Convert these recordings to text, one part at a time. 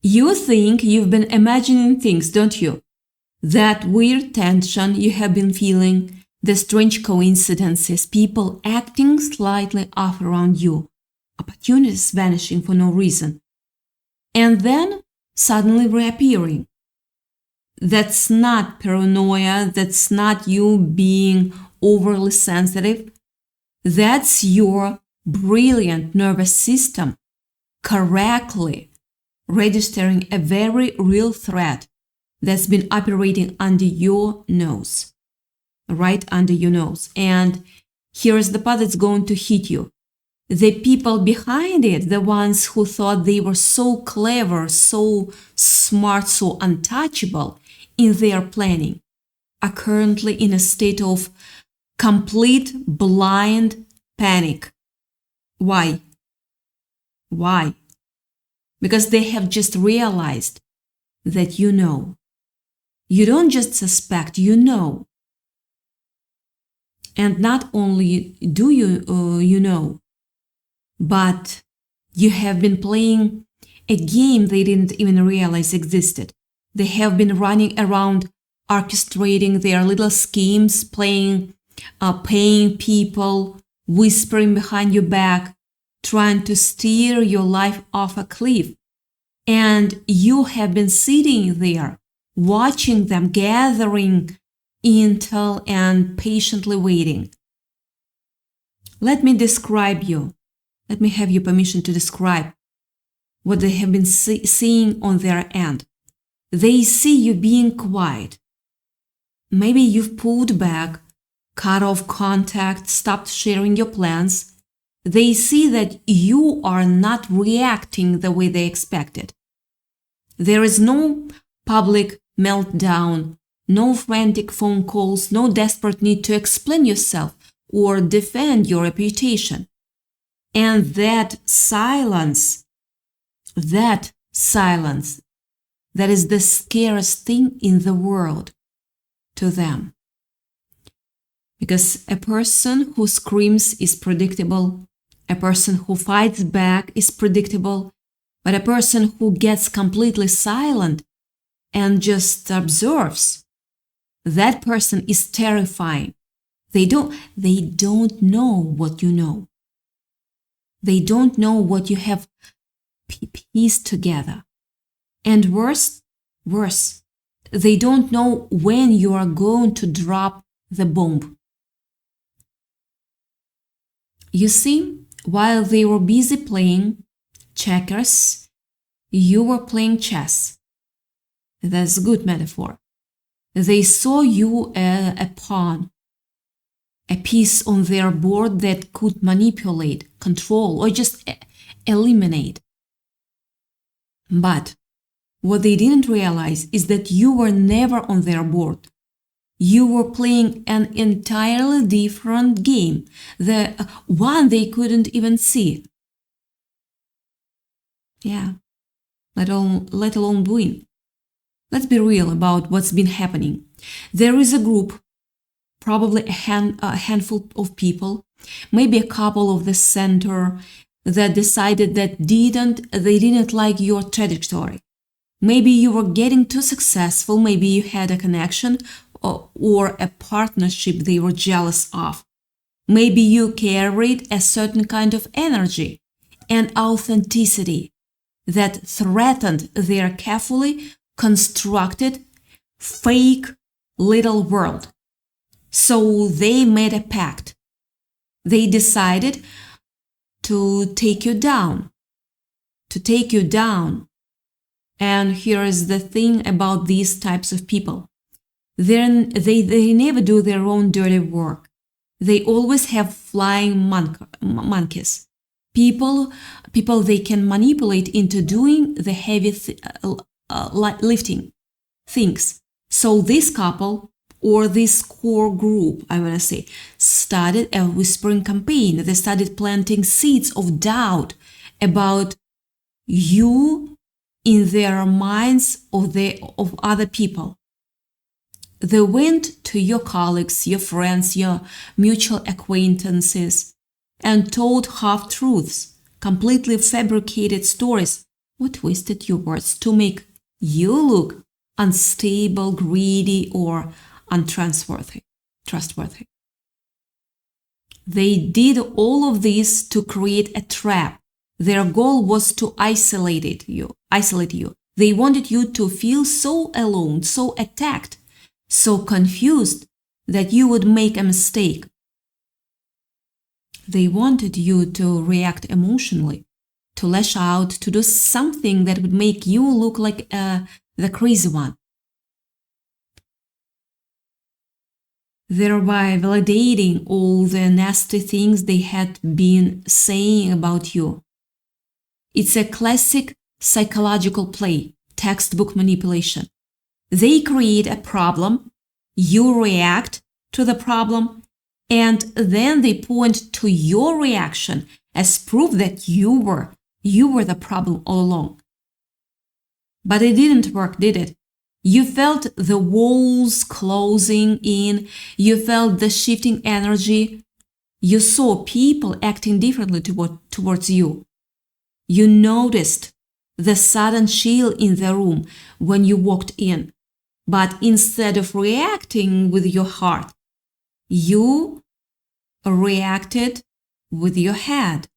You think you've been imagining things, don't you? That weird tension you have been feeling, the strange coincidences, people acting slightly off around you, opportunities vanishing for no reason, and then suddenly reappearing. That's not paranoia, that's not you being overly sensitive. That's your brilliant nervous system correctly registering a very real threat that's been operating under your nose, right under your nose. And here's the part that's going to hit you. The people behind it, the ones who thought they were so clever, so smart, so untouchable in their planning, are currently in a state of complete blind panic. Why? Why? Because they have just realized that you know. You don't just suspect, you know. And not only do you know, but you have been playing a game they didn't even realize existed. They have been running around orchestrating their little schemes, paying people, whispering behind your back, trying to steer your life off a cliff. And you have been sitting there, watching them, gathering intel and patiently waiting. Let me describe you. Let me have your permission to describe what they have been seeing on their end. They see you being quiet. Maybe you've pulled back, cut off contact, stopped sharing your plans. They see that you are not reacting the way they expected. There is no public meltdown, no frantic phone calls, no desperate need to explain yourself or defend your reputation. And that silence, that is the scariest thing in the world to them. Because a person who screams is predictable, a person who fights back is predictable, but a person who gets completely silent and just observes, that person is terrifying. They don't know what you know. They don't know what you have pieced together. And worse, they don't know when you are going to drop the bomb. You see, while they were busy playing checkers, you were playing chess. That's a good metaphor. They saw you a pawn, a piece on their board that could manipulate, control, or just eliminate. But what they didn't realize is that you were never on their board. You were playing an entirely different game, the one they couldn't even see. Yeah, let alone win. Let's be real about what's been happening. There is a group, probably a handful of people, maybe a couple of the center, that decided that they didn't like your trajectory. Maybe you were getting too successful, maybe you had a connection or a partnership they were jealous of. Maybe you carried a certain kind of energy and authenticity that threatened their carefully constructed, fake little world. So they made a pact. They decided to take you down. And here is the thing about these types of people. They never do their own dirty work. They always have flying monkeys. People they can manipulate into doing the heavy lifting things. So this couple, or this core group, I want to say, started a whispering campaign. They started planting seeds of doubt about you in their minds of other people. They went to your colleagues, your friends, your mutual acquaintances, and told half-truths, completely fabricated stories. or twisted your words to make you look unstable, greedy, or untrustworthy. They did all of this to create a trap. Their goal was to isolate you. They wanted you to feel so alone, so attacked, so confused that you would make a mistake. They wanted you to react emotionally, to lash out, to do something that would make you look like the crazy one, thereby validating all the nasty things they had been saying about you. It's a classic psychological play, textbook manipulation. They create a problem, you react to the problem, and then they point to your reaction as proof that you were the problem all along. But it didn't work, did it? You felt the walls closing in, you felt the shifting energy, you saw people acting differently towards you. You noticed the sudden chill in the room when you walked in, but instead of reacting with your heart, you reacted with your head.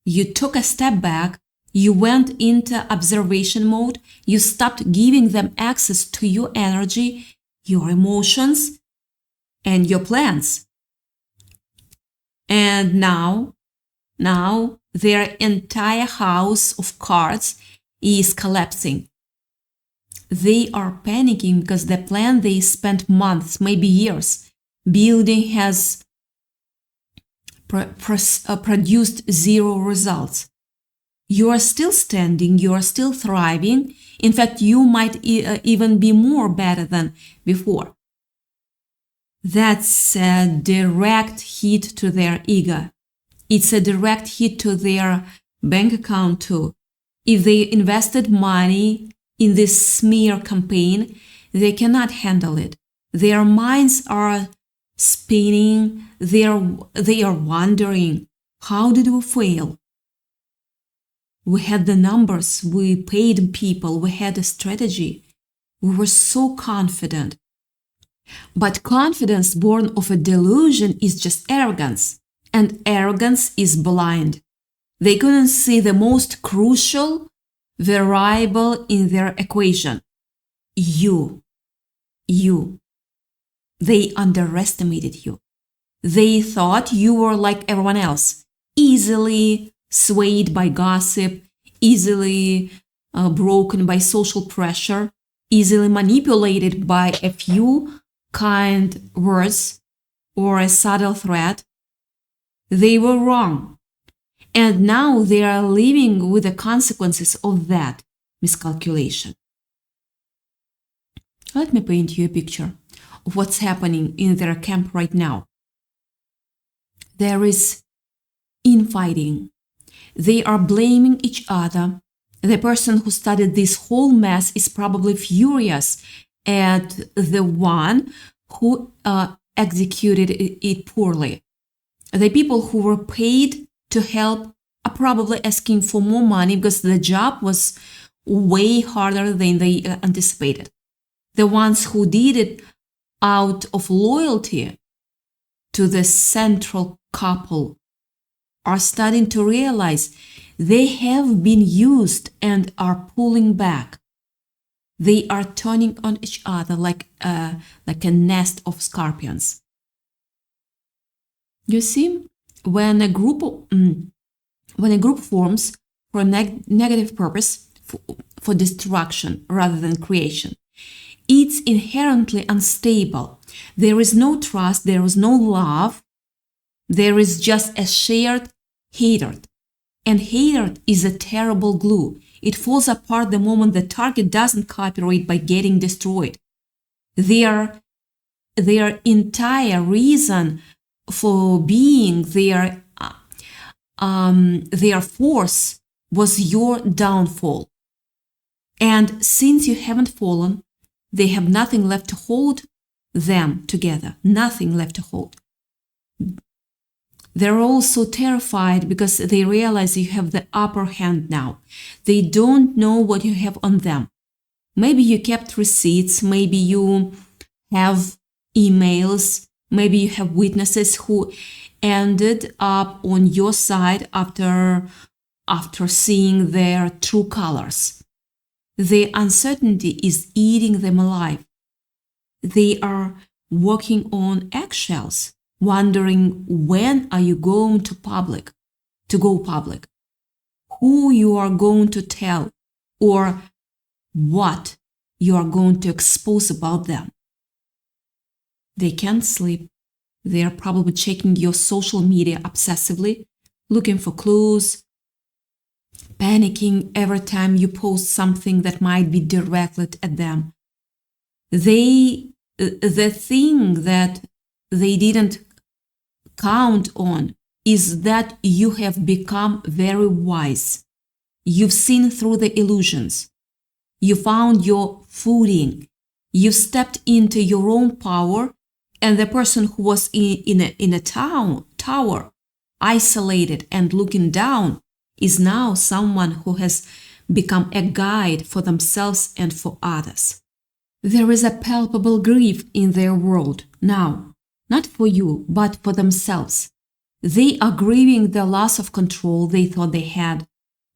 You took a step back. You went into observation mode. You stopped giving them access to your energy, your emotions, and your plans. And now their entire house of cards is collapsing. They are panicking because the plan they spent months, maybe years, building has produced zero results. You are still standing, you are still thriving. In fact, you might even be more better than before. That's a direct hit to their ego. It's a direct hit to their bank account too. If they invested money in this smear campaign, they cannot handle it. Their minds are spinning. They are wondering, how did we fail? We had the numbers, we paid people, we had a strategy. We were so confident. But confidence born of a delusion is just arrogance, and arrogance is blind. They couldn't see the most crucial variable in their equation. You. They underestimated you. They thought you were like everyone else, easily swayed by gossip, easily broken by social pressure, easily manipulated by a few kind words or a subtle threat. They were wrong. And now they are living with the consequences of that miscalculation. Let me paint you a picture of what's happening in their camp right now. There is infighting. They are blaming each other. The person who started this whole mess is probably furious at the one who executed it poorly. The people who were paid to help are probably asking for more money because the job was way harder than they anticipated. The ones who did it out of loyalty to the central couple are starting to realize they have been used and are pulling back. They are turning on each other like a nest of scorpions. You see, when a group forms for a negative purpose, for destruction rather than creation, it's inherently unstable. There is no trust, there is no love, there is just a shared hatred. And hatred is a terrible glue. It falls apart the moment the target doesn't cooperate by getting destroyed. Their entire reason for being, their force was your downfall. And since you haven't fallen, they have nothing left to hold them together. Nothing left to hold. They're also terrified because they realize you have the upper hand now. They don't know what you have on them. Maybe you kept receipts, maybe you have emails, maybe you have witnesses who ended up on your side after seeing their true colors. The uncertainty is eating them alive. They are walking on eggshells, wondering when are you going to go public, who you are going to tell, or what you are going to expose about them. They can't sleep. They are probably checking your social media obsessively, looking for clues, panicking every time you post something that might be directed at them. The thing that they didn't count on is that you have become very wise. You've seen through the illusions. You found your footing. You stepped into your own power, and the person who was in a tower, isolated and looking down, is now someone who has become a guide for themselves and for others. There is a palpable grief in their world now, not for you, but for themselves. They are grieving the loss of control they thought they had.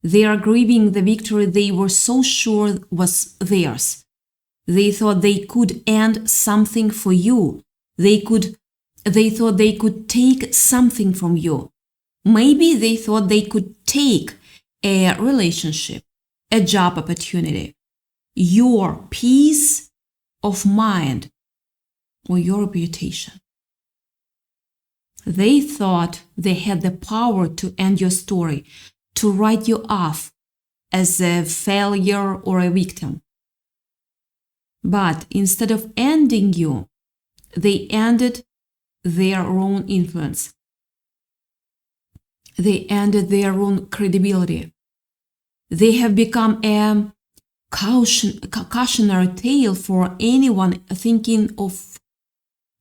They are grieving the victory they were so sure was theirs. They thought they could end something for you. They thought they could take something from you. Maybe they thought they could take a relationship, a job opportunity, your peace of mind, or your reputation. They thought they had the power to end your story, to write you off as a failure or a victim. But instead of ending you, they ended their own influence. They ended their own credibility. They have become a cautionary tale for anyone thinking of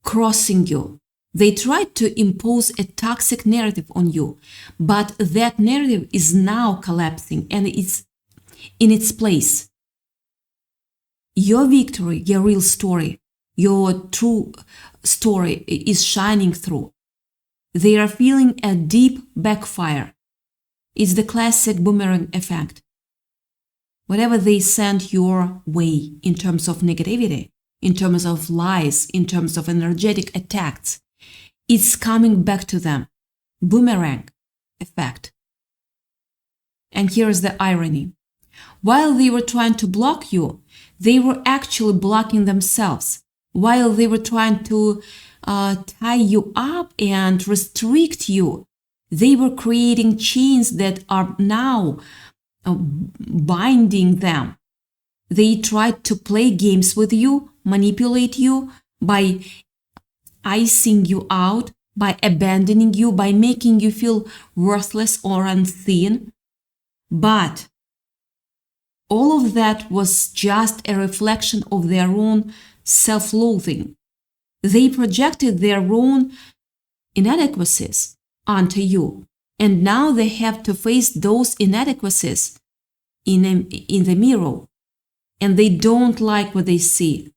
crossing you. They tried to impose a toxic narrative on you, but that narrative is now collapsing and it's in its place. Your victory, your real story, your true story is shining through. They are feeling a deep backfire. It's the classic boomerang effect. Whatever they send your way in terms of negativity, in terms of lies, in terms of energetic attacks, it's coming back to them. Boomerang effect. And here's the irony. While they were trying to block you, they were actually blocking themselves. While they were trying to tie you up and restrict you, they were creating chains that are now binding them. They tried to play games with you, manipulate you by icing you out, by abandoning you, by making you feel worthless or unseen. But all of that was just a reflection of their own self-loathing. They projected their own inadequacies onto you, and now they have to face those inadequacies in the mirror, and they don't like what they see.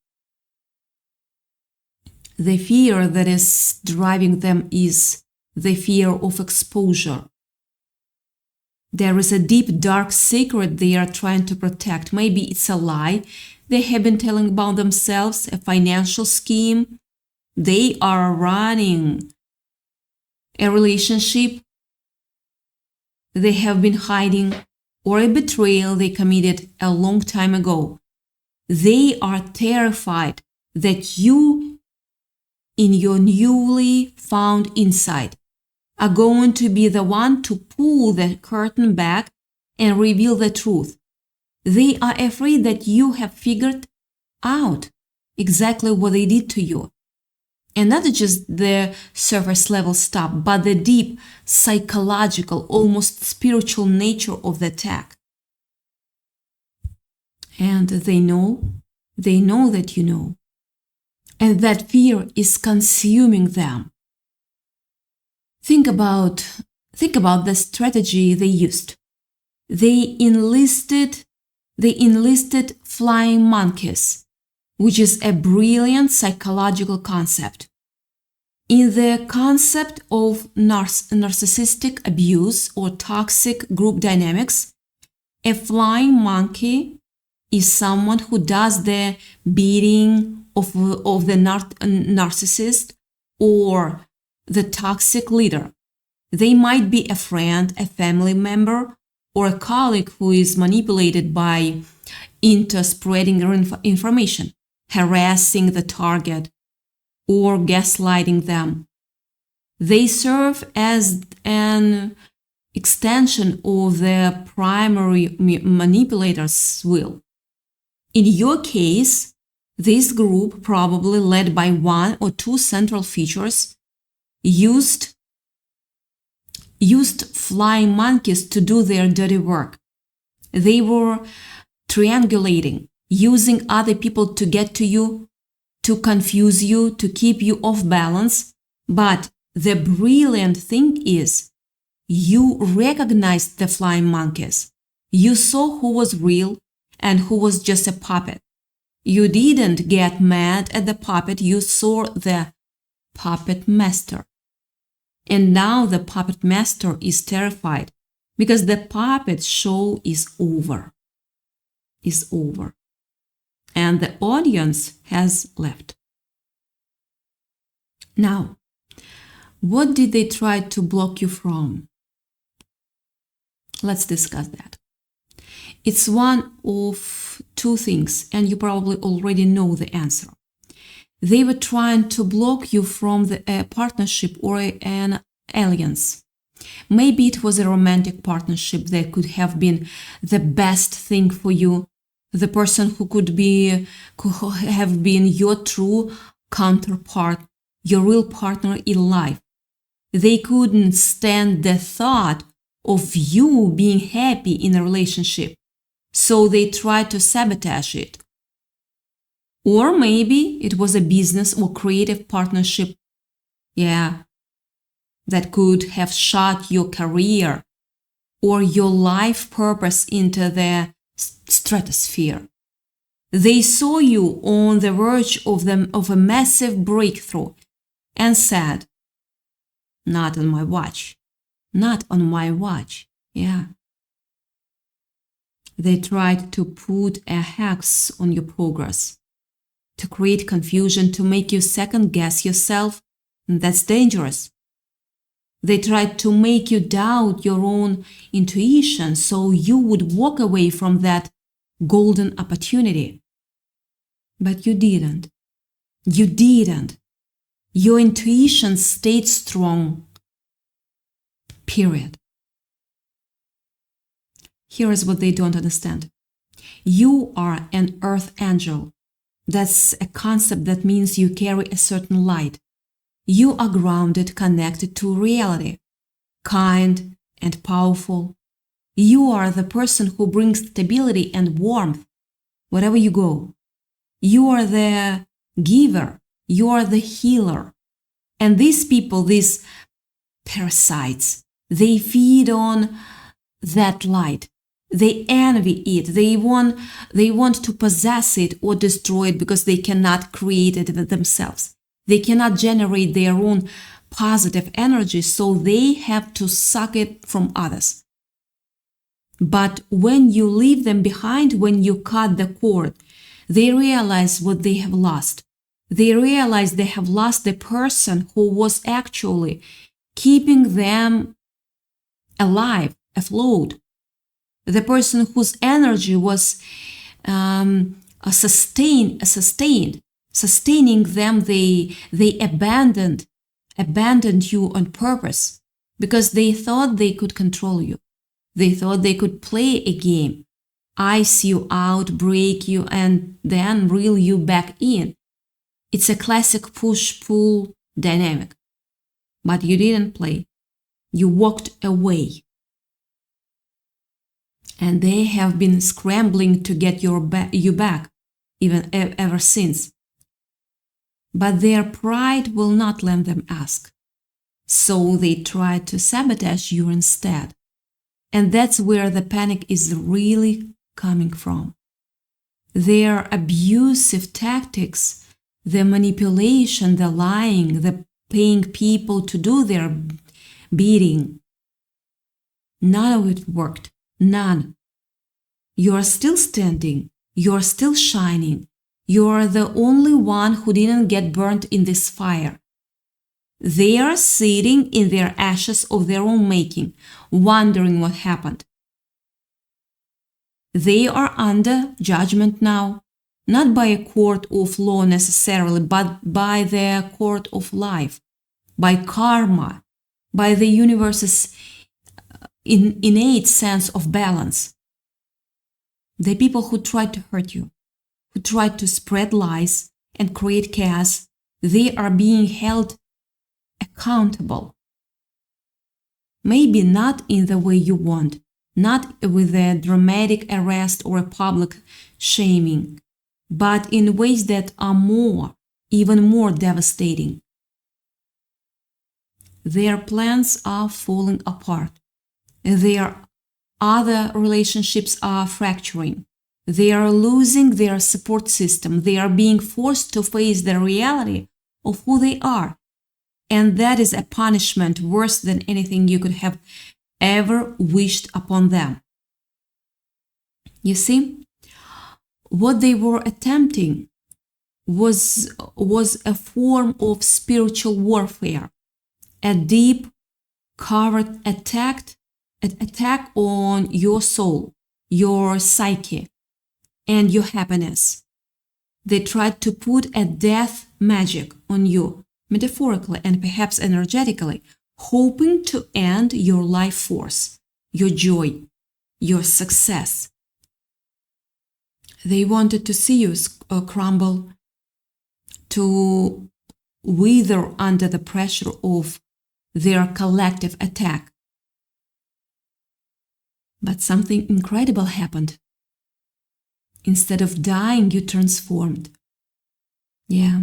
The fear that is driving them is the fear of exposure. There is a deep, dark secret they are trying to protect. Maybe it's a lie they have been telling about themselves, a financial scheme. They are running a relationship they have been hiding, or a betrayal they committed a long time ago. They are terrified that you, in your newly found insight, are going to be the one to pull the curtain back and reveal the truth. They are afraid that you have figured out exactly what they did to you. And not just the surface level stuff, but the deep psychological, almost spiritual nature of the attack. And they know that you know. And that fear is consuming them. Think about the strategy they used. They enlisted flying monkeys, which is a brilliant psychological concept. In the concept of narcissistic abuse or toxic group dynamics, a flying monkey is someone who does the bidding of the narcissist or the toxic leader. They might be a friend, a family member, or a colleague who is manipulated into spreading information, harassing the target, or gaslighting them. They serve as an extension of the primary manipulator's will. In your case, this group, probably led by one or two central features, used flying monkeys to do their dirty work. They were triangulating, using other people to get to you, to confuse you, to keep you off balance. But the brilliant thing is, you recognized the flying monkeys. You saw who was real and who was just a puppet. You didn't get mad at the puppet, you saw the puppet master. And now the puppet master is terrified because the puppet show is over. And the audience has left. Now, what did they try to block you from? Let's discuss that. It's one of two things, and you probably already know the answer. They were trying to block you from a partnership or an alliance. Maybe it was a romantic partnership that could have been the best thing for you, the person who could have been your true counterpart, your real partner in life. They couldn't stand the thought of you being happy in a relationship, so they tried to sabotage it. Or maybe it was a business or creative partnership, that could have shot your career or your life purpose into the stratosphere. They saw you on the verge of a massive breakthrough and said, "Not on my watch. Not on my watch." They tried to put a hex on your progress, to create confusion, to make you second guess yourself. And that's dangerous. They tried to make you doubt your own intuition so you would walk away from that golden opportunity. But you didn't. You didn't. Your intuition stayed strong. Period. Here is what they don't understand. You are an earth angel. That's a concept that means you carry a certain light. You are grounded, connected to reality, kind and powerful. You are the person who brings stability and warmth wherever you go. You are the giver. You are the healer. And these people, these parasites, they feed on that light. They envy it. They want to possess it or destroy it because they cannot create it themselves. They cannot generate their own positive energy, so they have to suck it from others. But when you leave them behind, when you cut the cord, they realize what they have lost. They realize they have lost the person who was actually keeping them alive, afloat. The person whose energy was sustaining them. They abandoned you on purpose because they thought they could control you. They thought they could play a game, ice you out, break you, and then reel you back in. It's a classic push-pull dynamic. But you didn't play. You walked away. And they have been scrambling to get you back, even ever since. But their pride will not let them ask. So they try to sabotage you instead. And that's where the panic is really coming from. Their abusive tactics, the manipulation, the lying, the paying people to do their bidding, none of it worked. None. You are still standing. You are still shining. You are the only one who didn't get burnt in this fire. They are sitting in their ashes of their own making, wondering what happened. They are under judgment now, not by a court of law necessarily, but by the court of life, by karma, by the universe's innate sense of balance. The people who tried to hurt you, who tried to spread lies and create chaos, they are being held accountable. Maybe not in the way you want, not with a dramatic arrest or a public shaming, but in ways that are even more devastating. Their plans are falling apart. Their other relationships are fracturing. They are losing their support system. They are being forced to face the reality of who they are. And that is a punishment worse than anything you could have ever wished upon them. You see, what they were attempting was a form of spiritual warfare, a deep, covert attack on your soul, your psyche, and your happiness. They tried to put a death magic on you, metaphorically and perhaps energetically, hoping to end your life force, your joy, your success. They wanted to see you crumble, to wither under the pressure of their collective attack. But something incredible happened. Instead of dying, you transformed. Yeah.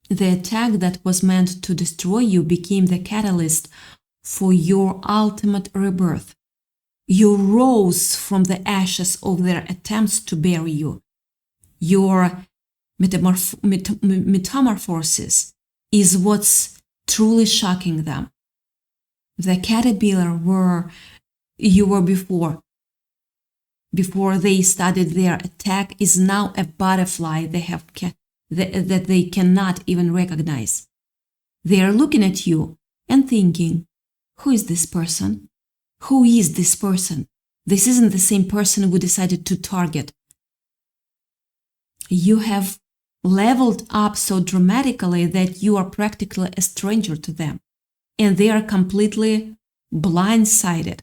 The attack that was meant to destroy you became the catalyst for your ultimate rebirth. You rose from the ashes of their attempts to bury you. Your metamorphosis is what's truly shocking them. The caterpillar you were before they started their attack is now a butterfly that they cannot even recognize. They are looking at you and thinking, who is this person? Who is this person? This isn't the same person we decided to target. You have leveled up so dramatically that you are practically a stranger to them, and they are completely blindsided.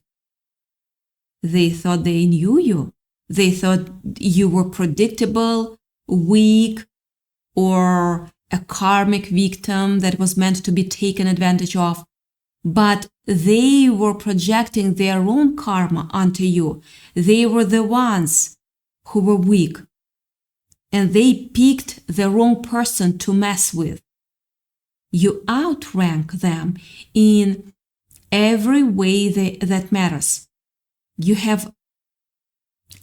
They thought they knew you. They thought you were predictable, weak, or a karmic victim that was meant to be taken advantage of. But they were projecting their own karma onto you. They were the ones who were weak. And they picked the wrong person to mess with. You outrank them in every way that matters. You have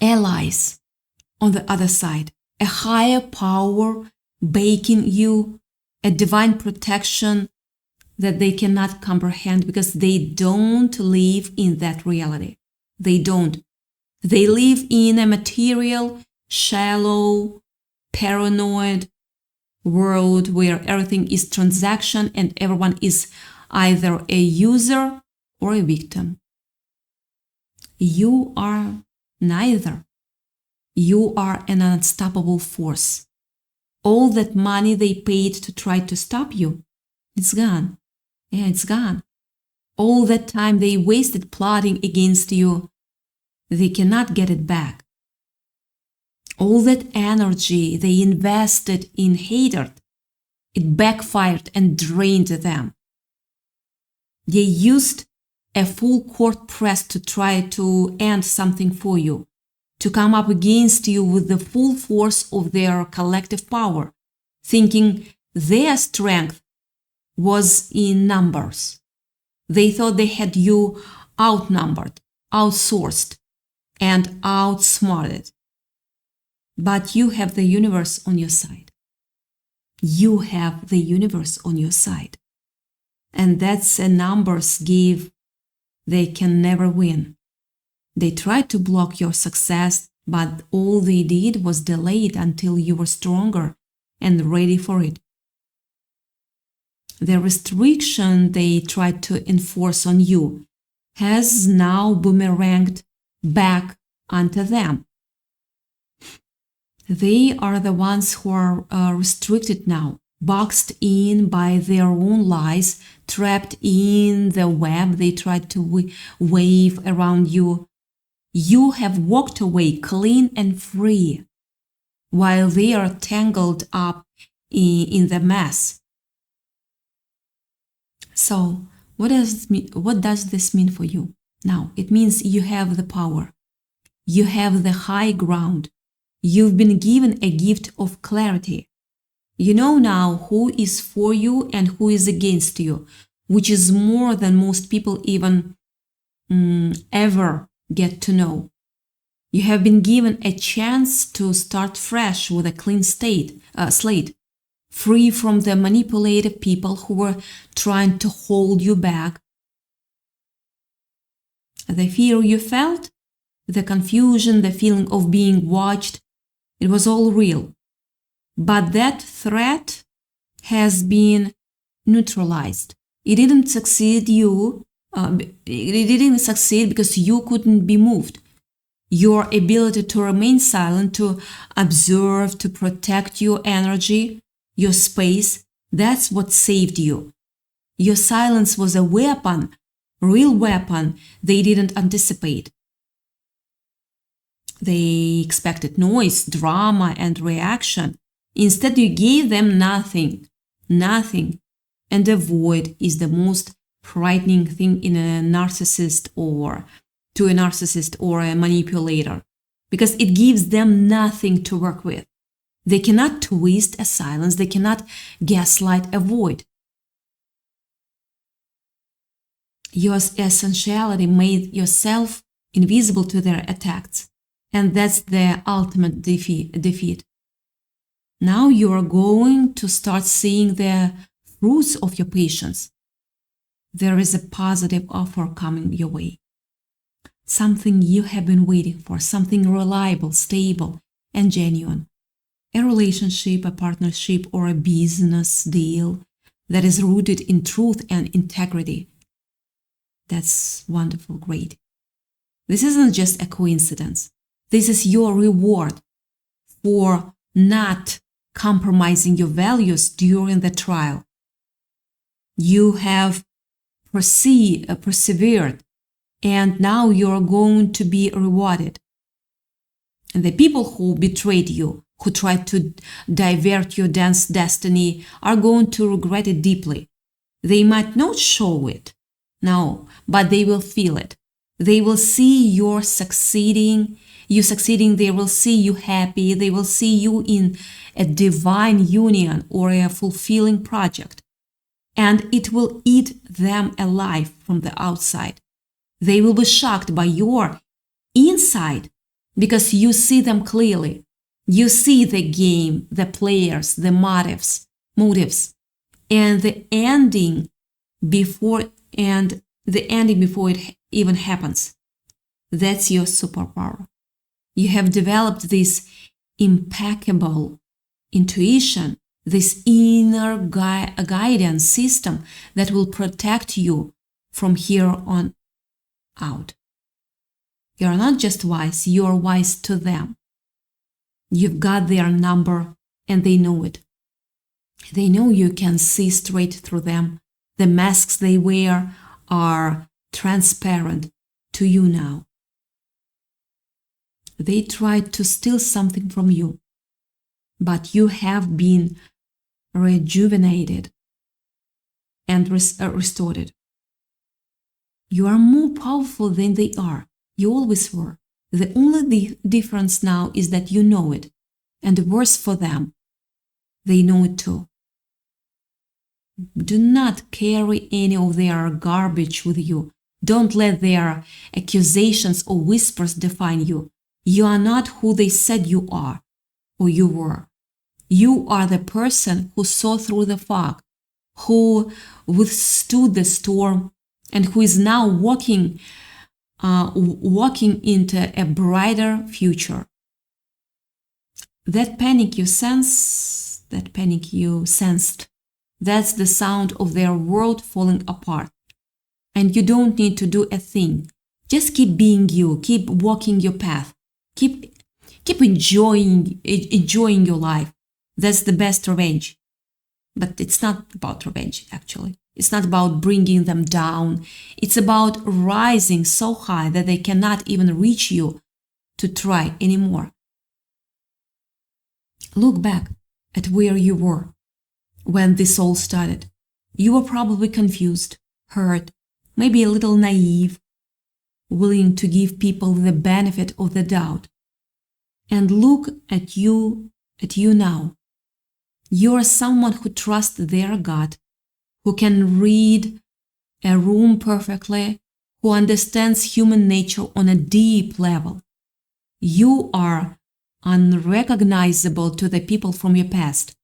allies on the other side, a higher power baking you, a divine protection that they cannot comprehend because they don't live in that reality. They don't. They live in a material, shallow, paranoid world where everything is transaction and everyone is either a user or a victim. You are neither. You are an unstoppable force. All that money they paid to try to stop you, it's gone. Yeah, it's gone. All that time they wasted plotting against you, they cannot get it back. All that energy they invested in hatred, it backfired and drained them. They used a full court press to try to end something for you, to come up against you with the full force of their collective power, thinking their strength was in numbers. They thought they had you outnumbered, outsourced, and outsmarted. But you have the universe on your side. You have the universe on your side. And that's a numbers game they can never win. They tried to block your success, but all they did was delay it until you were stronger and ready for it. The restriction they tried to enforce on you has now boomeranged back onto them. They are the ones who are restricted now, boxed in by their own lies, trapped in the web they tried to wave around you. You have walked away clean and free, while they are tangled up in the mess. So, what does this mean for you? Now, it means you have the power. You have the high ground. You've been given a gift of clarity. You know now who is for you and who is against you, which is more than most people even ever get to know. You have been given a chance to start fresh with a clean slate, free from the manipulative people who were trying to hold you back. The fear you felt, the confusion, the feeling of being watched, it was all real. But that threat has been neutralized. It didn't succeed because you couldn't be moved. Your ability to remain silent, to observe, to protect your energy, your space, that's what saved you. Your silence was a weapon, real weapon they didn't anticipate. They expected noise, drama, and reaction. Instead, you gave them nothing. And a void is the most frightening thing in a narcissist or to a narcissist or a manipulator, because it gives them nothing to work with. They cannot twist a silence. They cannot gaslight a void. Your essentiality made yourself invisible to their attacks, and that's the ultimate defeat. Now you are going to start seeing the fruits of your patience. There is a positive offer coming your way. Something you have been waiting for, something reliable, stable, and genuine. A relationship, a partnership, or a business deal that is rooted in truth and integrity. That's wonderful, great. This isn't just a coincidence. This is your reward for not compromising your values during the trial. You have persevered, and now you're going to be rewarded. And the people who betrayed you, who tried to divert your destiny, are going to regret it deeply. They might not show it now, but they will feel it. They will see you succeeding. They will see you happy. They will see you in a divine union or a fulfilling project. And it will eat them alive from the outside. They will be shocked by your inside because you see them clearly. You see the game, the players, the motives, and the ending before it even happens. That's your superpower. You have developed this impeccable intuition, this inner guidance system that will protect you from here on out. You are not just wise, you are wise to them. You've got their number and they know it. They know you can see straight through them. The masks they wear are transparent to you now. They tried to steal something from you, but you have been rejuvenated and restored. You are more powerful than they are. You always were. The only difference now is that you know it, and worse for them, they know it too. Do not carry any of their garbage with you. Don't let their accusations or whispers define you. You are not who they said you are or you were. You are the person who saw through the fog, who withstood the storm, and who is now walking into a brighter future. That panic you sensed, that's the sound of their world falling apart. And you don't need to do a thing. Just keep being you, keep walking your path, keep enjoying your life. That's the best revenge. But it's not about revenge, actually. It's not about bringing them down. It's about rising so high that they cannot even reach you to try anymore. Look back at where you were when this all started. You were probably confused, hurt, maybe a little naive, willing to give people the benefit of the doubt. And look at you now. You are someone who trusts their gut, who can read a room perfectly, who understands human nature on a deep level. You are unrecognizable to the people from your past.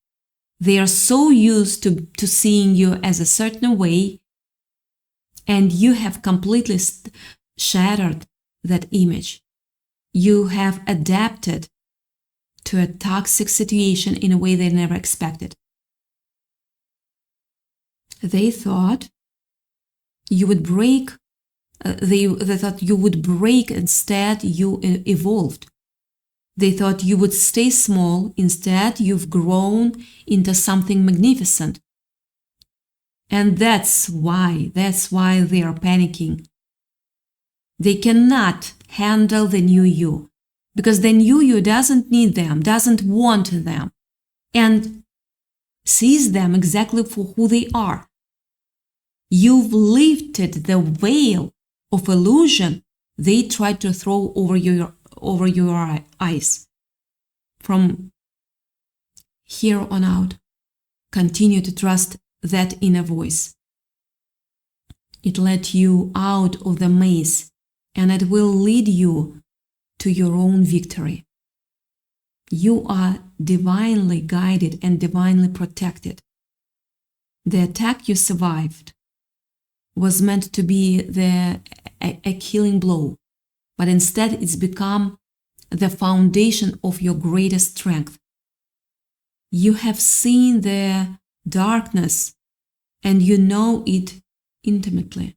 They are so used to seeing you as a certain way, and you have completely shattered that image. You have adapted to a toxic situation in a way they never expected. They thought you would break. They thought you would break. Instead, you evolved. They thought you would stay small. Instead, you've grown into something magnificent. And that's why they are panicking. They cannot handle the new you, because the new you doesn't need them, doesn't want them, and sees them exactly for who they are. You've lifted the veil of illusion they tried to throw over your eyes. From here on out, continue to trust that inner voice. It led you out of the maze, and it will lead you to your own victory. You are divinely guided and divinely protected. The attack you survived was meant to be a killing blow, but instead it's become the foundation of your greatest strength. You have seen the darkness and you know it intimately,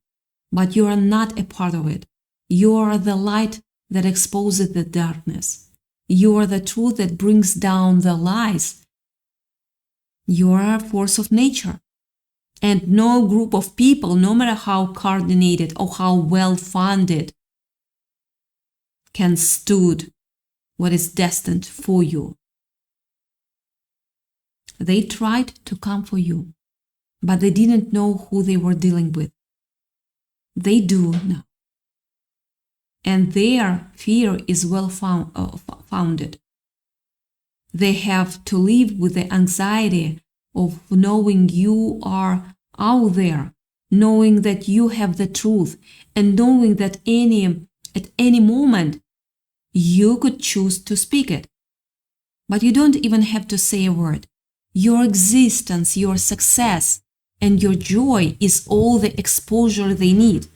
but you are not a part of it. You are the light that exposes the darkness. You are the truth that brings down the lies. You are a force of nature. And no group of people, no matter how coordinated or how well-funded, can stood what is destined for you. They tried to come for you, but they didn't know who they were dealing with. They do now. And their fear is well founded. They have to live with the anxiety of knowing you are out there, knowing that you have the truth, and knowing that at any moment you could choose to speak it. But you don't even have to say a word. Your existence, your success, and your joy is all the exposure they need.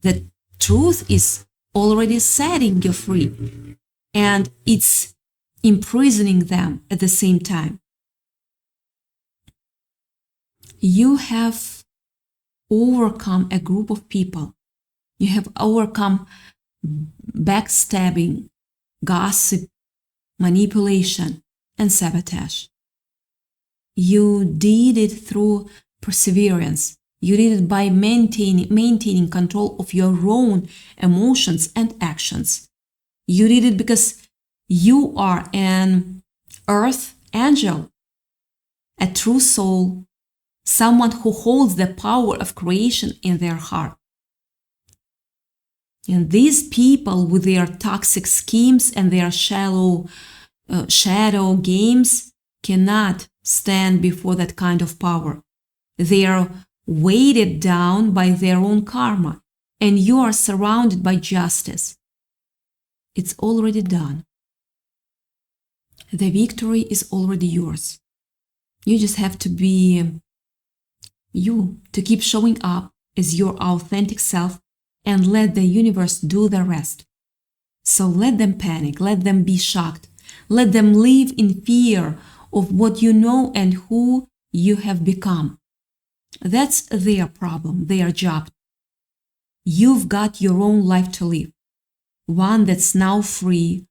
The truth is already setting you free, and it's imprisoning them at the same time. You have overcome a group of people. You have overcome backstabbing, gossip, manipulation, and sabotage. You did it through perseverance. You did it by maintaining control of your own emotions and actions. You did it because you are an earth angel, a true soul, someone who holds the power of creation in their heart. And these people with their toxic schemes and their shallow shadow games cannot stand before that kind of power. They are weighted down by their own karma, and you are surrounded by justice. It's already done. The victory is already yours. You just have to be you, to keep showing up as your authentic self and let the universe do the rest. So let them panic, let them be shocked, let them live in fear of what you know and who you have become. That's their problem, their job. You've got your own life to live, one that's now free,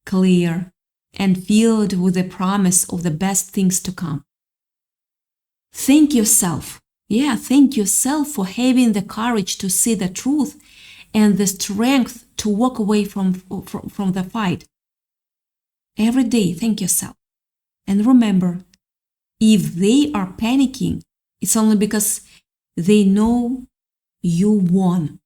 clear, and filled with the promise of the best things to come. Thank yourself. Thank yourself for having the courage to see the truth and the strength to walk away from the fight. Every day, thank yourself. And remember, if they are panicking, it's only because they know you won.